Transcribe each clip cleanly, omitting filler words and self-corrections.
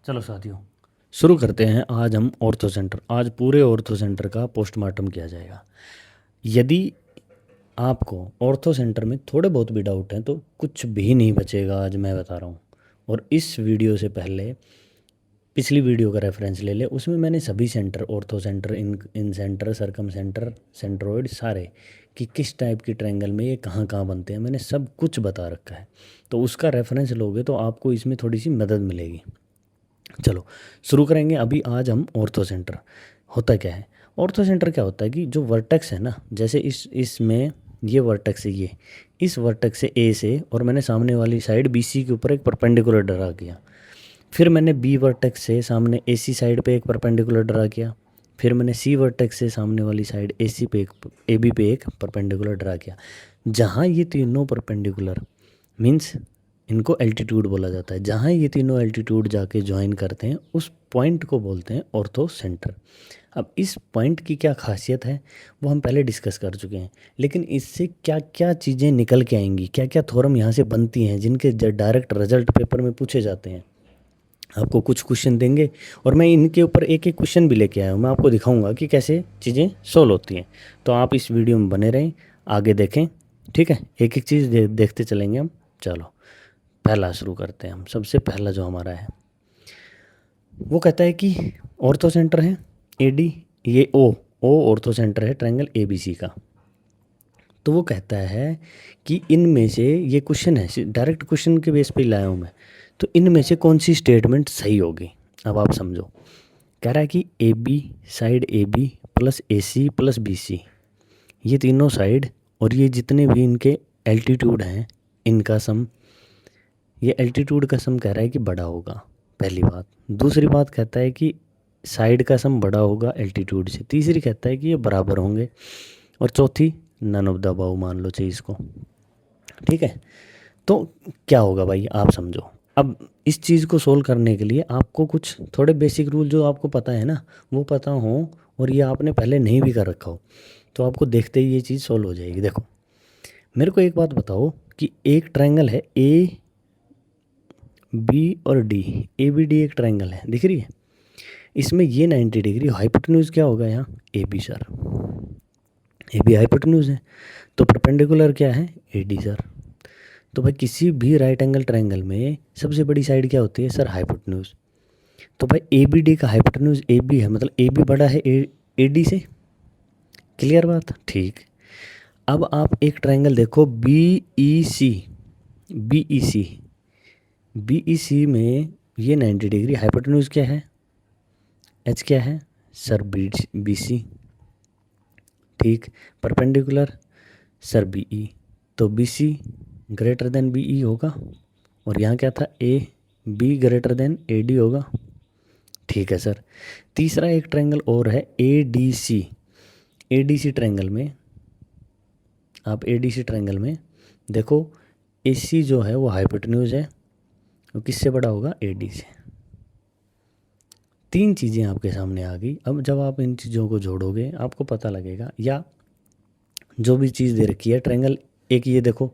चलो साथियों, शुरू करते हैं। आज हम ऑर्थो सेंटर, आज पूरे ऑर्थो सेंटर का पोस्टमार्टम किया जाएगा। यदि आपको ऑर्थो सेंटर में थोड़े बहुत भी डाउट हैं तो कुछ भी नहीं बचेगा, आज मैं बता रहा हूँ। और इस वीडियो से पहले पिछली वीडियो का रेफरेंस ले ले, उसमें मैंने सभी सेंटर, ऑर्थो सेंटर, इन सेंटर, सरकम सेंटर, सेंट्रोइड, सारे कि किस टाइप की ट्रायंगल में ये कहाँ कहाँ बनते हैं, मैंने सब कुछ बता रखा है। तो उसका रेफरेंस लोगे तो आपको इसमें थोड़ी सी मदद मिलेगी। चलो शुरू करेंगे। अभी आज हम ऑर्थो सेंटर होता क्या है। ऑर्थो सेंटर क्या होता है कि जो वर्टेक्स है ना, जैसे इसमें ये वर्टेक्स है, ये इस वर्टेक्स से ए से, और मैंने सामने वाली साइड बी सी के ऊपर एक परपेंडिकुलर ड्रा किया। फिर मैंने बी वर्टेक्स से सामने ए सी साइड पे एक परपेंडिकुलर ड्रा किया। फिर मैंने सी वर्टेक्स से सामने वाली साइड ए सी पे एक, ए बी पे एक परपेंडिकुलर ड्रा किया। जहाँ ये तीनों परपेंडिकुलर मीन्स इनको एल्टीट्यूड बोला जाता है, जहाँ ये तीनों एल्टीट्यूड जाके ज्वाइन करते हैं उस पॉइंट को बोलते हैं ऑर्थो सेंटर। अब इस पॉइंट की क्या खासियत है वो हम पहले डिस्कस कर चुके हैं, लेकिन इससे क्या क्या चीज़ें निकल के आएंगी, क्या क्या थ्योरम यहाँ से बनती हैं जिनके डायरेक्ट रिजल्ट पेपर में पूछे जाते हैं। आपको कुछ क्वेश्चन देंगे और मैं इनके ऊपर एक एक क्वेश्चन भी लेके आया हूँ, मैं आपको दिखाऊंगा कि कैसे चीज़ें सोल्व होती हैं। तो आप इस वीडियो में बने रहें, आगे देखें, ठीक है। एक एक चीज़ देखते चलेंगे हम। चलो पहला शुरू करते हैं हम। सबसे पहला जो हमारा है वो कहता है कि ऑर्थो सेंटर है ए डी, ये ओ ऑर्थो सेंटर है ट्रायंगल ए बी सी का। तो वो कहता है कि इनमें से, ये क्वेश्चन है डायरेक्ट क्वेश्चन के बेस पे लाया हूँ मैं, तो इनमें से कौन सी स्टेटमेंट सही होगी। अब आप समझो, कह रहा है कि A B side A B plus A C plus B C, ये तीनों साइड और ये जितने भी इनके एल्टीट्यूड हैं इनका सम, ये एल्टीट्यूड का सम कह रहा है कि बड़ा होगा, पहली बात। दूसरी बात कहता है कि साइड का सम बड़ा होगा एल्टीट्यूड से। तीसरी कहता है कि ये बराबर होंगे। और चौथी नन ऑफ द अबव मान लो चाहिए इसको, ठीक है। तो क्या होगा भाई, आप समझो। अब इस चीज़ को सोल्व करने के लिए आपको कुछ थोड़े बेसिक रूल जो आपको पता है ना वो पता हो, और ये आपने पहले नहीं भी कर रखा हो, तो आपको देखते ही ये चीज़ सोल्व हो जाएगी। देखो मेरे को एक बात बताओ कि एक ट्रायंगल है ए बी और डी, ए बी डी एक ट्रायंगल है, दिख रही है। इसमें ये 90 डिग्री हाइपोटेन्यूज क्या होगा यहाँ, A B sir, A B hypotenuse है। तो परपेंडिकुलर क्या है, ए डी सर। तो भाई किसी भी राइट एंगल ट्रायंगल में सबसे बड़ी साइड क्या होती है सर, हाइपोटेन्यूज। तो भाई ए बी डी का हाइपोटेन्यूज ए बी है, मतलब ए बी बड़ा है ए डी से। क्लियर बात, ठीक। अब आप एक ट्रायंगल देखो बी ई सी, बी ई सी, बी ई सी में ये 90 डिग्री हाइपोटेन्यूज क्या है, एच क्या है सर, बी सी, ठीक। परपेंडिकुलर सर बी ई, तो B C greater than B E होगा। और यहाँ क्या था, A B greater than A D होगा, ठीक है सर। तीसरा एक ट्रायंगल और है A D C, A D C triangle में, आप ए डी सी ट्रायंगल में देखो ए सी जो है वो हाइपोटेन्यूज है, वो किससे बड़ा होगा, ए डी से। तीन चीज़ें आपके सामने आ गई। अब जब आप इन चीज़ों को जोड़ोगे आपको पता लगेगा, या जो भी चीज़ दे रखी है ट्रायंगल, एक ये देखो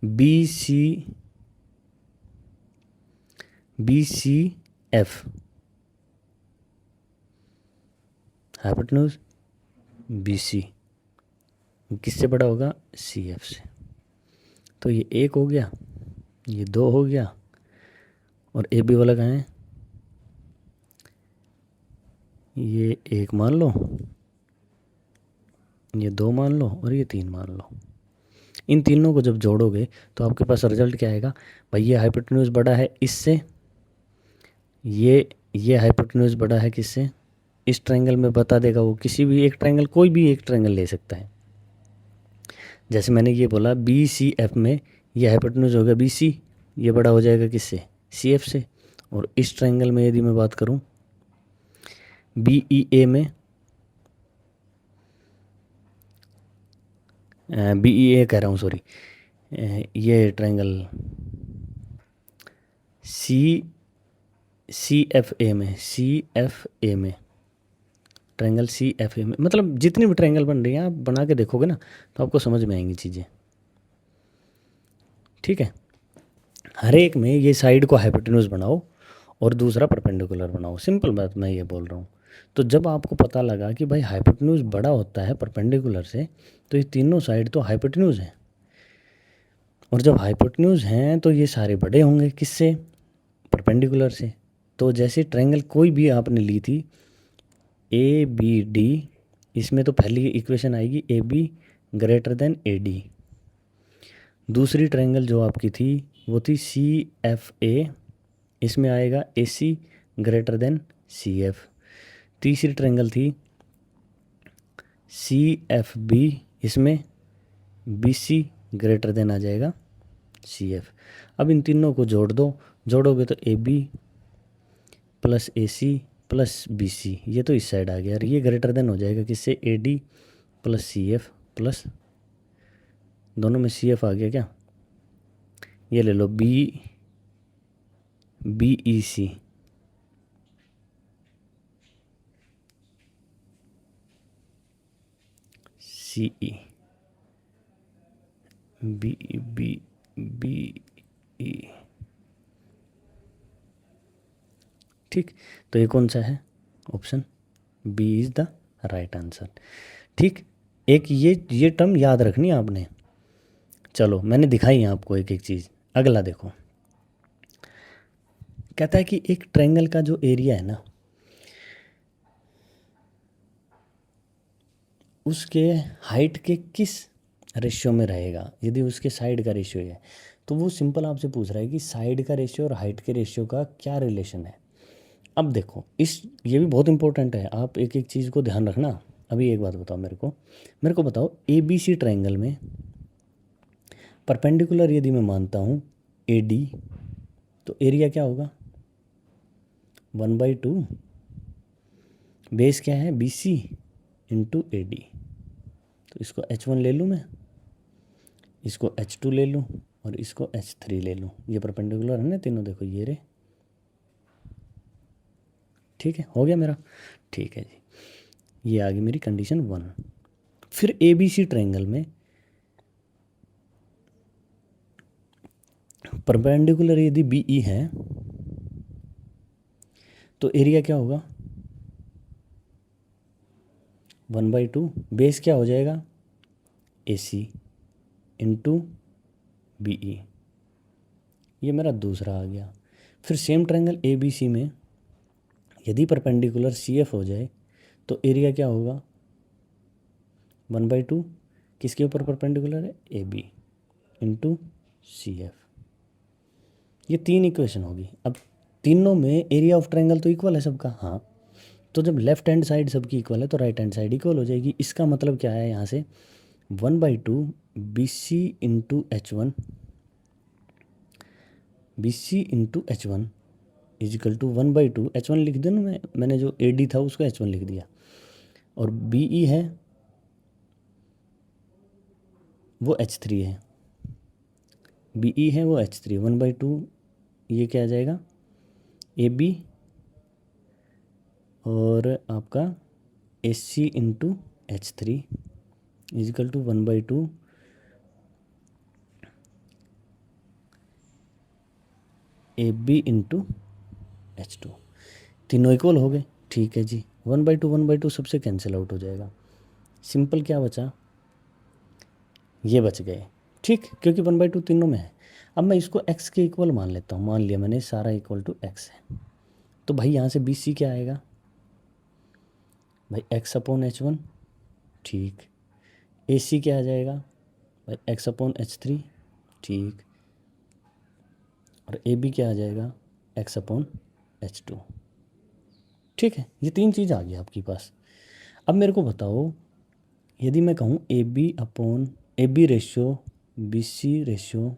B C F, hypotenuse B C किससे बड़ा होगा, सी एफ से। तो ये एक हो गया, ये दो हो गया, और ए बी वाला कहाँ है, ये एक मान लो, ये दो मान लो, और ये तीन मान लो। इन तीनों को जब जोड़ोगे तो आपके पास रिजल्ट क्या आएगा भाई, ये हाइपोटेन्यूज बड़ा है इससे, ये हाइपोटेन्यूज बड़ा है किससे, इस ट्रायंगल में बता देगा वो। किसी भी एक ट्रायंगल, कोई भी एक ट्रायंगल ले सकता है। जैसे मैंने ये बोला बी सी एफ में ये हाइपोटेन्यूज हो गया बी सी, ये बड़ा हो जाएगा किससे, सी एफ से। और इस ट्रायंगल में यदि मैं बात करूं बी ई ए में, बी ई ए कह रहा हूँ सॉरी, ये ट्रायंगल सी एफ ए में, सी एफ ए में, ट्रायंगल सी एफ ए में, मतलब जितनी भी ट्रायंगल बन रही हैं आप बना के देखोगे ना तो आपको समझ में आएंगी चीज़ें, ठीक है। हर एक में ये साइड को हाइपोटेन्यूज बनाओ और दूसरा परपेंडिकुलर बनाओ। सिंपल बात मैं ये बोल रहा हूँ। तो जब आपको पता लगा कि भाई हाइपोटेन्यूज बड़ा होता है परपेंडिकुलर से, तो ये तीनों साइड तो हाइपोटेन्यूज हैं, और जब हाइपोटेन्यूज हैं तो ये सारे बड़े होंगे किससे? परपेंडिकुलर से। तो जैसे ट्रायंगल कोई भी आपने ली थी ए बी डी, इसमें तो पहली इक्वेशन आएगी ए B greater than A D. दूसरी ट्रायंगल जो आपकी थी वो थी सी एफ ए, इसमें आएगा ए सी ग्रेटर देन सी एफ। तीसरी ट्रायंगल थी सी एफ बी, इसमें बी सी ग्रेटर देन आ जाएगा सी एफ। अब इन तीनों को जोड़ दो, जोड़ोगे तो A B plus A C plus B C, ये तो इस साइड आ गया, और ये ग्रेटर देन हो जाएगा किससे? A D plus C F plus, दोनों में सी एफ आ गया क्या? ये ले लो B B E C, C E B B B E. ठीक, तो ये कौन सा है? Option B is the right answer. ठीक, एक ये टर्म याद रखनी है आपने। चलो मैंने दिखाई है आपको एक एक चीज़। अगला देखो, कहता है कि एक ट्रायंगल का जो एरिया है ना, उसके हाइट के किस रेशियो में रहेगा। यदि उसके साइड का रेशियो है तो वो सिंपल आपसे पूछ रहा है कि साइड का रेशियो और हाइट के रेशियो का क्या रिलेशन है। अब देखो ये भी बहुत इंपॉर्टेंट है, आप एक एक चीज़ को ध्यान रखना। अभी एक बात बताओ मेरे को बताओ ए बी सी ट्रायंगल में परपेंडिकुलर यदि मैं मानता हूँ ए डी, तो एरिया क्या होगा? 1/2 बेस क्या है? B C into A D. तो इसको H1 ले लूँ मैं, इसको H2 ले लूँ, और इसको H3 ले लूँ। ये परपेंडिकुलर है ना तीनों, देखो ये रे। ठीक है, हो गया मेरा। ठीक है जी, ये आ गई मेरी कंडीशन 1। फिर ए बी सी ट्रायंगल में परपेंडिकुलर यदि बी ई है तो एरिया क्या होगा? 1/2 बेस क्या हो जाएगा? A C into B E. ये मेरा दूसरा आ गया। फिर same triangle A B C में यदि परपेंडिकुलर सी एफ हो जाए तो एरिया क्या होगा? 1/2 किसके ऊपर परपेंडिकुलर है? A B into C F. ये 3 इक्वेशन होगी। अब तीनों में एरिया ऑफ ट्रायंगल तो इक्वल है सबका, हाँ। तो जब लेफ्ट हैंड साइड सबकी इक्वल है तो राइट हैंड साइड इक्वल हो जाएगी। इसका मतलब क्या है? यहाँ से 1/2 B C into H1, B C into H1 equal to 1/2 H1 लिख दिया ना, मैंने जो ए डी था उसको H1 लिख दिया, और बी ई है वो H3 है, बी ई है वो H3, 1/2 ये क्या आ जाएगा? ए बी और आपका A C into H3 equal to 1/2 A B into H2। तीनों इक्वल हो गए। ठीक है जी, 1/2 सबसे कैंसिल आउट हो जाएगा। सिंपल क्या बचा? ये बच गए। ठीक, क्योंकि 1/2 तीनों में है। अब मैं इसको x के इक्वल मान लेता हूँ। मान लिया मैंने सारा इक्वल टू x है, तो भाई यहाँ से बी सी क्या आएगा? भाई x/H1। ठीक, ए सी क्या आ जाएगा? भाई x/H3। ठीक, और ए बी क्या आ जाएगा? x/H2। ठीक है, ये 3 चीज़ आ गई आपके पास। अब मेरे को बताओ, यदि मैं कहूँ A B ratio B C ratio,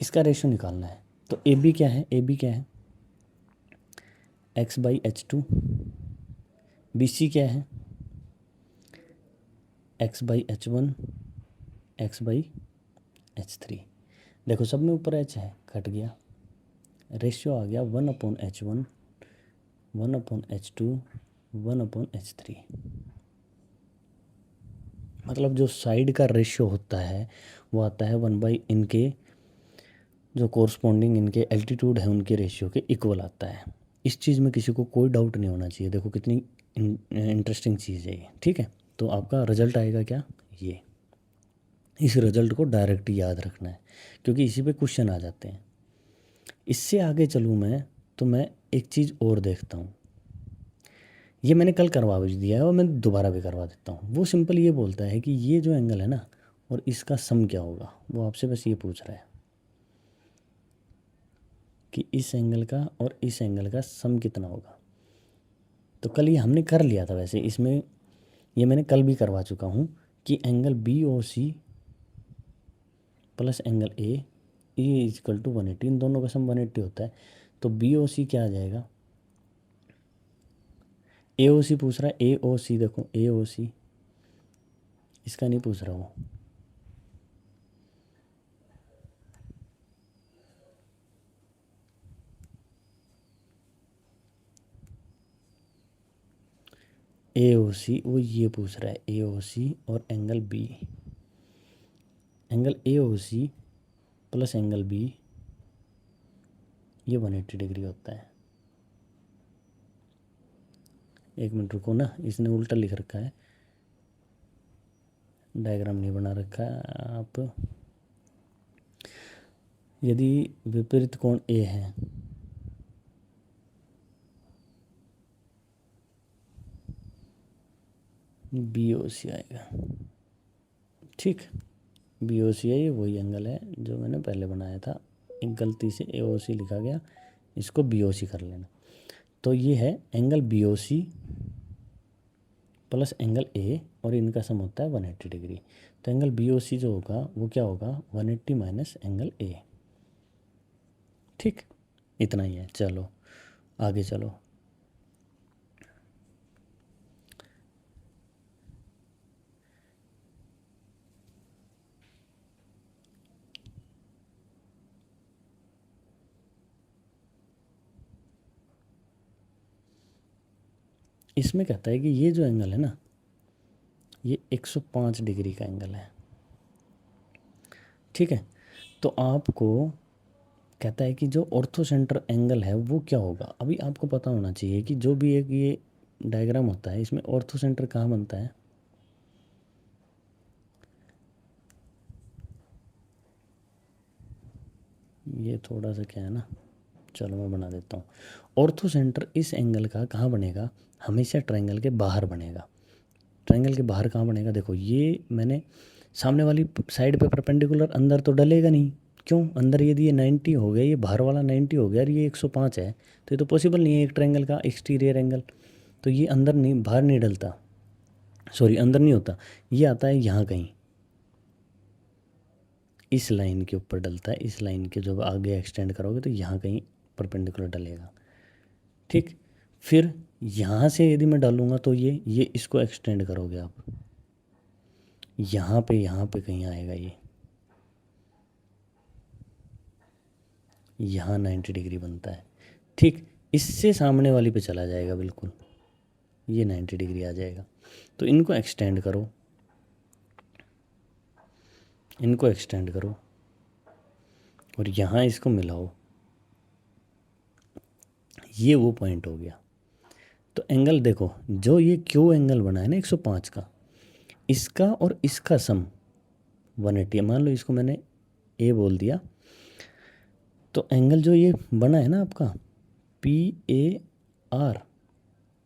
इसका रेशियो निकालना है, तो ए बी क्या है? ए बी क्या है? x/H2। बी सी क्या है? x/H1 x/H3। देखो सब में ऊपर h है, कट गया, रेशियो आ गया 1/H1 1/H2 1/H3। मतलब जो साइड का रेशियो होता है वो आता है 1 बाई इनके जो कोरस्पॉन्डिंग इनके एल्टीट्यूड है उनके रेशियो के इक्वल आता है। इस चीज़ में किसी को कोई डाउट नहीं होना चाहिए। देखो कितनी इंटरेस्टिंग चीज़ है ये, ठीक है। तो आपका रिजल्ट आएगा क्या, ये। इस रिजल्ट को डायरेक्ट याद रखना है क्योंकि इसी पे क्वेश्चन आ जाते हैं। इससे आगे चलूँ मैं तो मैं एक चीज़ और देखता हूँ। ये मैंने कल करवा भी दिया है और मैं दोबारा भी करवा देता हूँ। वो सिंपल ये बोलता है कि ये जो एंगल है ना और इसका सम क्या होगा, वो आपसे बस ये पूछ रहा है कि इस एंगल का और इस एंगल का सम कितना होगा। तो कल ये हमने कर लिया था वैसे, इसमें ये मैंने कल भी करवा चुका हूँ कि angle B O C plus angle A equal to 180, इन दोनों का सम 180 होता है। तो बी ओ सी क्या आ जाएगा, ए ओ सी पूछ रहा है, ए ओ सी देखो ए ओ सी, इसका नहीं पूछ रहा वो। ए ओ सी वो ये पूछ रहा है, ए ओ सी और angle B, angle A O C plus angle B ये 180 डिग्री होता है। एक मिनट रुको ना, इसने उल्टा लिख रखा है, डायग्राम नहीं बना रखा है। आप यदि विपरीत कोण ए है बी ओ सी आएगा, ठीक। बी ओ सी है, ये वही एंगल है जो मैंने पहले बनाया था, एक गलती से ए ओ सी लिखा गया, इसको बी ओ सी कर लेना। तो ये है angle B O C plus angle A और इनका सम होता है 180 डिग्री। तो एंगल बी ओ सी जो होगा वो क्या होगा, 180 माइनस एंगल ए, ठीक। इतना ही है, चलो आगे चलो। इसमें कहता है कि ये जो एंगल है ना ये 105 डिग्री का एंगल है, ठीक है। तो आपको कहता है कि जो ऑर्थो सेंटर एंगल है वो क्या होगा। अभी आपको पता होना चाहिए कि जो भी एक ये डायग्राम होता है इसमें ऑर्थो सेंटर कहाँ बनता है। ये थोड़ा सा क्या है ना, चलो मैं बना देता हूँ। ऑर्थो सेंटर इस एंगल का कहाँ बनेगा, हमेशा ट्रायंगल के बाहर बनेगा। ट्रायंगल के बाहर कहाँ बनेगा, देखो ये मैंने सामने वाली साइड पे परपेंडिकुलर अंदर तो डलेगा नहीं, क्यों, अंदर यदि ये 90 हो गया, ये बाहर वाला 90 हो गया और ये 105 है, तो ये तो पॉसिबल नहीं है एक ट्रायंगल का एक्सटीरियर एंगल। तो ये अंदर नहीं, बाहर नहीं डलता, सॉरी अंदर नहीं होता, ये आता है यहाँ कहीं, इस लाइन के ऊपर डलता है। इस लाइन के जब आगे एक्सटेंड करोगे तो यहाँ कहीं परपेंडिकुलर डलेगा, ठीक। फिर यहाँ से यदि मैं डालूँगा तो ये इसको एक्सटेंड करोगे आप, यहाँ पे कहीं आएगा ये, यहाँ 90 डिग्री बनता है, ठीक। इससे सामने वाली पे चला जाएगा बिल्कुल, ये 90 डिग्री आ जाएगा। तो इनको एक्सटेंड करो, इनको एक्सटेंड करो और यहाँ इसको मिलाओ, ये वो पॉइंट हो गया। तो एंगल देखो, जो ये क्यू एंगल बना है ना 105 का, इसका और इसका सम 180 मान लो, इसको मैंने ए बोल दिया। तो एंगल जो ये बना है ना आपका पी ए आर,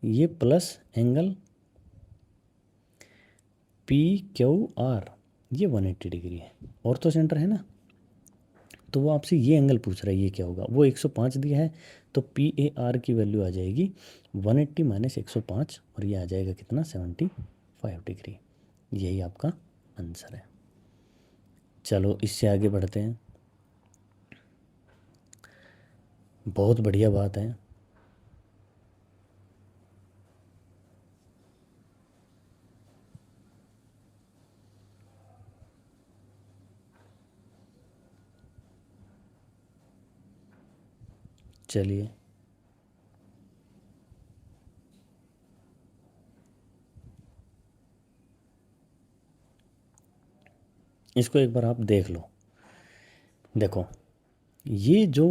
ये plus angle P Q R, ये 180 डिग्री है, ऑर्थो सेंटर है ना। तो वो आपसे ये एंगल पूछ रहा है, ये क्या होगा, वो 105 दिया है, तो पी ए आर की वैल्यू आ जाएगी 180 माइनस 105 और ये आ जाएगा कितना, 75 डिग्री। यही आपका आंसर है। चलो इससे आगे बढ़ते हैं, बहुत बढ़िया बात है। चलिए इसको एक बार आप देख लो। देखो ये जो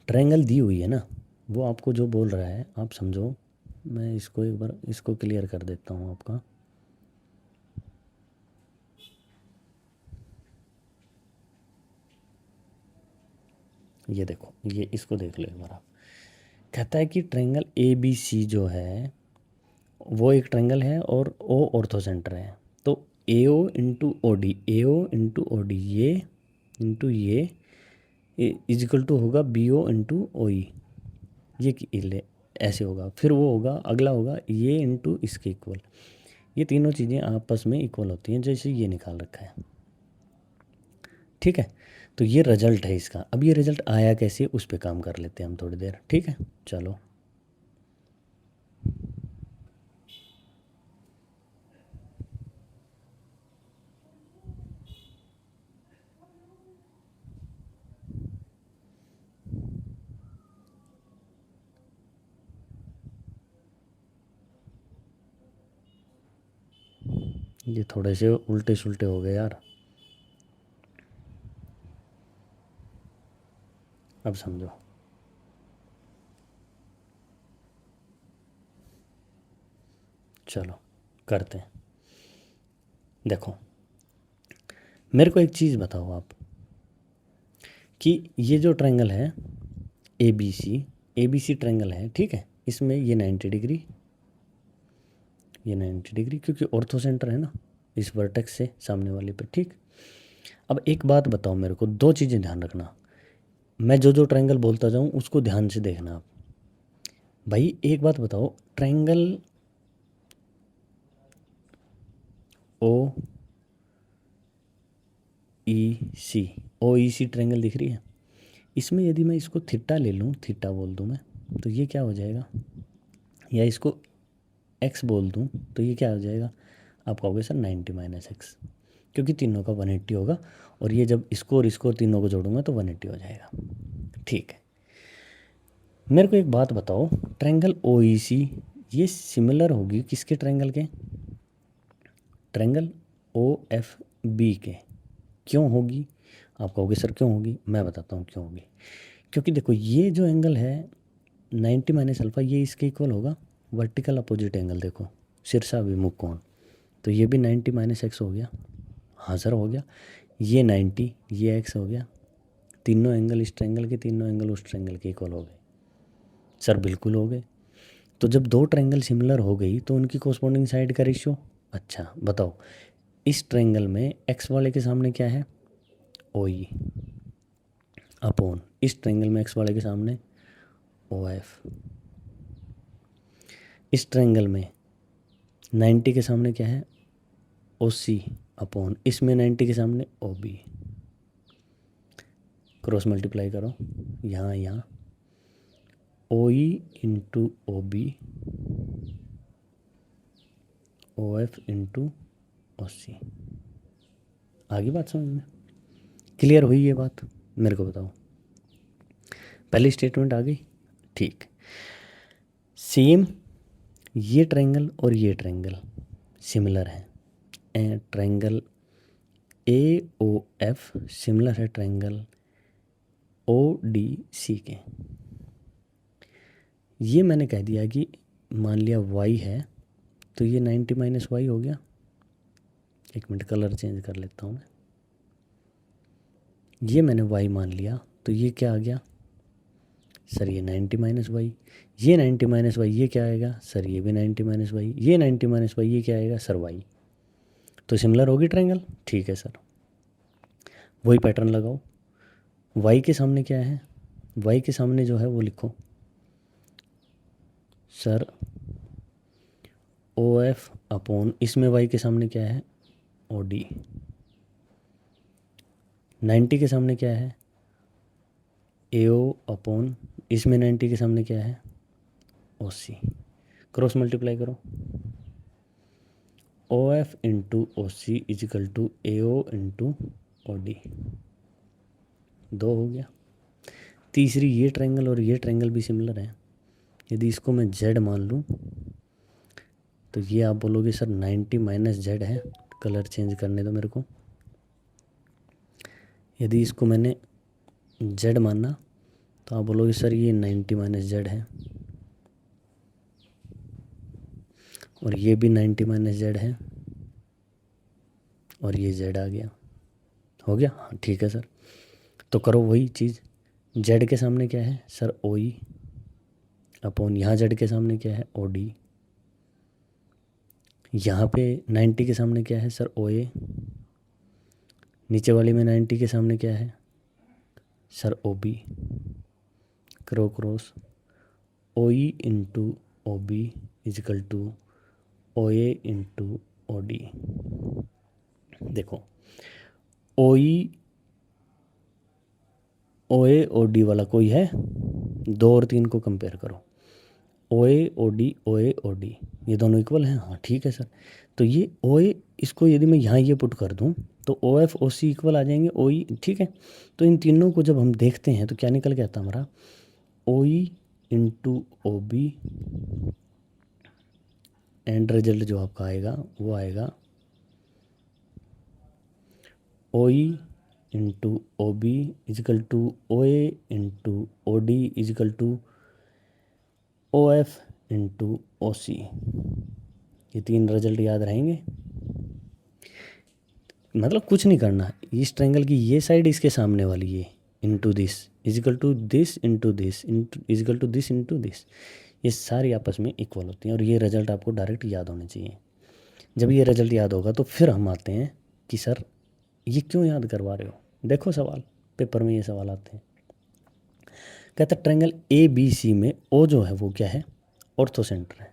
ट्रायंगल दी हुई है ना, वो आपको जो बोल रहा है आप समझो। मैं इसको एक बार इसको क्लियर कर देता हूँ आपका। ये देखो, ये इसको देख लो एक बार आप। कहता है कि ट्रायंगल ए बी सी जो है वो एक ट्रायंगल है और ओ ऑर्थोसेंटर है। तो ए ओ इंटू ओ डी, ए ओ इंटू ओ डी, ये इंटू ये इज इक्वल टू होगा बी ओ इंटू ओ ई। ये ऐसे होगा। फिर वो होगा, अगला होगा ये इंटू इसके इक्वल। ये तीनों चीज़ें आपस में इक्वल होती हैं, जैसे ये निकाल रखा है। ठीक है, तो ये रिजल्ट है इसका। अब ये रिजल्ट आया कैसे, उस पर काम कर लेते हैं हम थोड़ी देर। ठीक है, चलो। ये थोड़े से उल्टे सुलटे हो गए यार। अब समझो। चलो करते हैं। देखो, मेरे को एक चीज़ बताओ आप कि ये जो ट्रायंगल है ए बी सी ट्रायंगल है, ठीक है। इसमें ये 90 डिग्री, ये 90 डिग्री, क्योंकि ऑर्थो सेंटर है ना इस वर्टेक्स से सामने वाले पे। ठीक। अब एक बात बताओ मेरे को, दो चीज़ें ध्यान रखना। मैं जो जो ट्रायंगल बोलता जाऊँ उसको ध्यान से देखना आप। भाई एक बात बताओ, ट्रायंगल ओ ई सी ट्रायंगल दिख रही है। इसमें यदि मैं इसको थीटा ले लूँ, थीटा बोल दूँ मैं, तो ये क्या हो जाएगा, या इसको एक्स बोल दूँ तो ये क्या हो जाएगा। आप कहोगे सर 90 माइनस एक्स, क्योंकि तीनों का 180 होगा। और ये जब इसको और इसको तीनों को जोड़ूंगा तो 180 हो जाएगा। ठीक है, मेरे को एक बात बताओ, ट्रायंगल ओ ई सी ये सिमिलर होगी किसके ट्रायंगल के, ट्रायंगल ओ एफ बी के। क्यों होगी, आप कहोगे सर क्यों होगी, मैं बताता हूँ क्यों होगी। क्योंकि देखो, ये जो एंगल है 90 माइनस अल्फ़ा, ये इसके इक्वल होगा वर्टिकल अपोजिट एंगल। देखो शीर्षाभिमुख कोण, तो ये भी 90 माइनस एक्स हो गया। हाँ सर हो गया। ये 90, ये एक्स हो गया। तीनों एंगल इस ट्रायंगल के, तीनों एंगल उस ट्रायंगल के इक्वल हो गए। सर बिल्कुल हो गए। तो जब दो ट्रायंगल सिमिलर हो गई तो उनकी कोरस्पॉन्डिंग साइड का रेशियो। अच्छा बताओ, इस ट्रायंगल में एक्स वाले के सामने क्या है, ओ ई, अपॉन इस ट्रायंगल में एक्स वाले के सामने ओ एफ। इस ट्रायंगल में 90 के सामने क्या है, ओ सी, अपॉन इसमें 90 के सामने ओ बी। क्रॉस मल्टीप्लाई करो, यहाँ यहाँ O E into O B, O F into O C. आगे बात समझ में क्लियर हुई ये बात, मेरे को बताओ। पहली स्टेटमेंट आ गई। ठीक। सेम ये ट्रायंगल और ये ट्रायंगल सिमिलर है। Triangle A O F similar है ट्रायंगल ओ डी सी के। ये मैंने कह दिया कि मान लिया y है, तो ये 90 माइनस वाई हो गया। एक मिनट कलर चेंज कर लेता हूँ मैं। ये मैंने y मान लिया, तो ये क्या आ गया सर, ये 90 माइनस वाई। ये 90 माइनस वाई, ये क्या आएगा सर, ये भी 90 माइनस वाई। ये 90 माइनस वाई, ये क्या आएगा सर, y। तो सिमिलर होगी ट्रायंगल। ठीक है सर, वही पैटर्न लगाओ। y के सामने क्या है, y के सामने जो है वो लिखो सर ओ एफ अपॉन, इसमें y के सामने क्या है, ओ डी। 90 के सामने क्या है, ए ओ अपॉन, इसमें 90 के सामने क्या है, ओ सी। क्रॉस मल्टीप्लाई करो, O F into O C equal to A O into O D. 2 हो गया। तीसरी, ये ट्रायंगल और ये ट्रायंगल भी सिमिलर है। यदि इसको मैं जेड मान लूँ तो ये आप बोलोगे सर 90 माइनस जेड है। कलर चेंज करने दो मेरे को। यदि इसको मैंने जेड मानना, तो आप बोलोगे सर ये 90 माइनस जेड है, और ये भी 90 माइनस जेड है, और ये जेड आ गया। हो गया? हाँ ठीक है सर। तो करो वही चीज़। जेड के सामने क्या है सर? ओ ई अपॉन यहाँ जेड के सामने क्या है? O D. यहाँ पे 90 के सामने क्या है सर? ओ ए। नीचे वाली में 90 के सामने क्या है सर? O B. करो cross. O E into O B equal to O A into O D. देखो ओ ई ओ ए ओ डी वाला कोई है? 2 और 3 को कंपेयर करो। ओ ए ओ डी ये दोनों इक्वल हैं? हाँ ठीक है सर। तो ये ओ ए, इसको यदि मैं यहाँ ये पुट कर दूँ तो ओ एफ ओ सी इक्वल आ जाएंगे ओ ई। ठीक है, तो इन तीनों को जब हम देखते हैं तो क्या निकल के आता है हमारा? O E into O B, and result जो आपका आएगा वो आएगा O E into O B equal to O A into O D equal to O F into O C. ये 3 रिजल्ट याद रहेंगे। मतलब कुछ नहीं करना, इस ट्रायंगल की ये साइड इसके सामने वाली ये into this equal to this into this equal to this into this, ये सारी आपस में इक्वल होती हैं और ये रिजल्ट आपको डायरेक्ट याद होने चाहिए। जब ये रिजल्ट याद होगा तो फिर हम आते हैं कि सर ये क्यों याद करवा रहे हो। देखो सवाल, पेपर में ये सवाल आते हैं। कहता है ट्रायंगल ए बी सी में ओ जो है वो क्या है? ऑर्थो सेंटर है।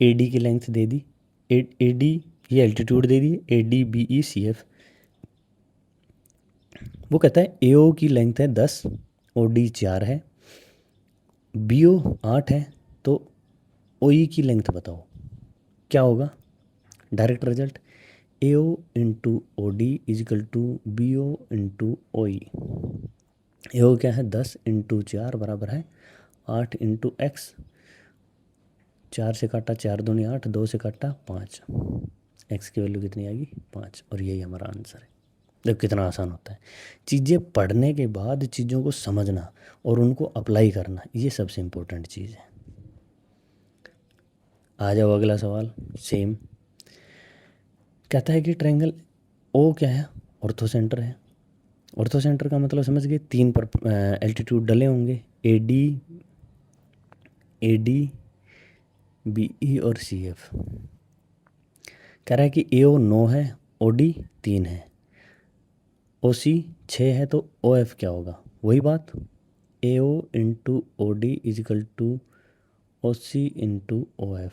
ए डी की लेंथ दे दी, ए डी ये एल्टीट्यूड दे दी, A D B E C F. वो कहता है ए ओ की लेंथ है 10, ओ डी 4 है, बी ओ 8 है, तो ओ ई की लेंथ बताओ क्या होगा? Direct result A O into O D equal to B O into O E. A O क्या है? 10 इंटू 4 बराबर है 8 इंटू एक्स। 4 से काटा 4 दूनी 8, 2 से काटा 5, एक्स की वैल्यू कितनी आएगी? 5। और यही हमारा आंसर है। देखो कितना आसान होता है। चीज़ें पढ़ने के बाद चीज़ों को समझना और उनको अप्लाई करना, ये सबसे इम्पोर्टेंट चीज़ है। आ जाओ अगला सवाल। सेम कहता है कि ट्रायंगल ओ क्या है? ऑर्थो सेंटर है। ऑर्थो सेंटर का मतलब समझ गए? 3 पर एल्टीट्यूड डले होंगे, ए डी बी ई और सी एफ। कह रहा है कि ए ओ 9 है, ओ डी 3 है, ओ सी 6 है, तो ओ एफ क्या होगा? वही बात, A O into O D equal to O C into O F.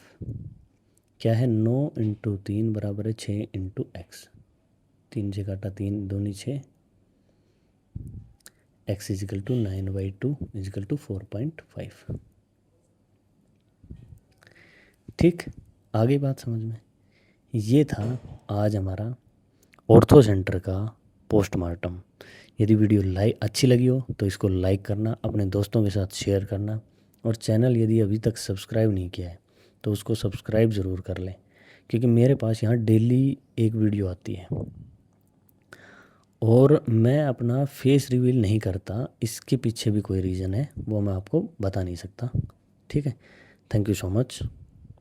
क्या है? 9 इंटू 3 बराबर है 6 इंटू एक्स। 3 से काटा 3 दूनी 6, X equal to 9/2 equal to 4.5। ठीक, आ गई बात समझ में? ये था आज हमारा ऑर्थो सेंटर का पोस्टमार्टम। यदि वीडियो अच्छी लगी हो तो इसको लाइक करना, अपने दोस्तों के साथ शेयर करना, और चैनल यदि अभी तक सब्सक्राइब नहीं किया है तो उसको सब्सक्राइब ज़रूर कर लें, क्योंकि मेरे पास यहाँ डेली एक वीडियो आती है और मैं अपना फेस रिवील नहीं करता। इसके पीछे भी कोई रीज़न है, वो मैं आपको बता नहीं सकता। ठीक है, थैंक यू सो मच,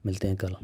मिलते हैं कल।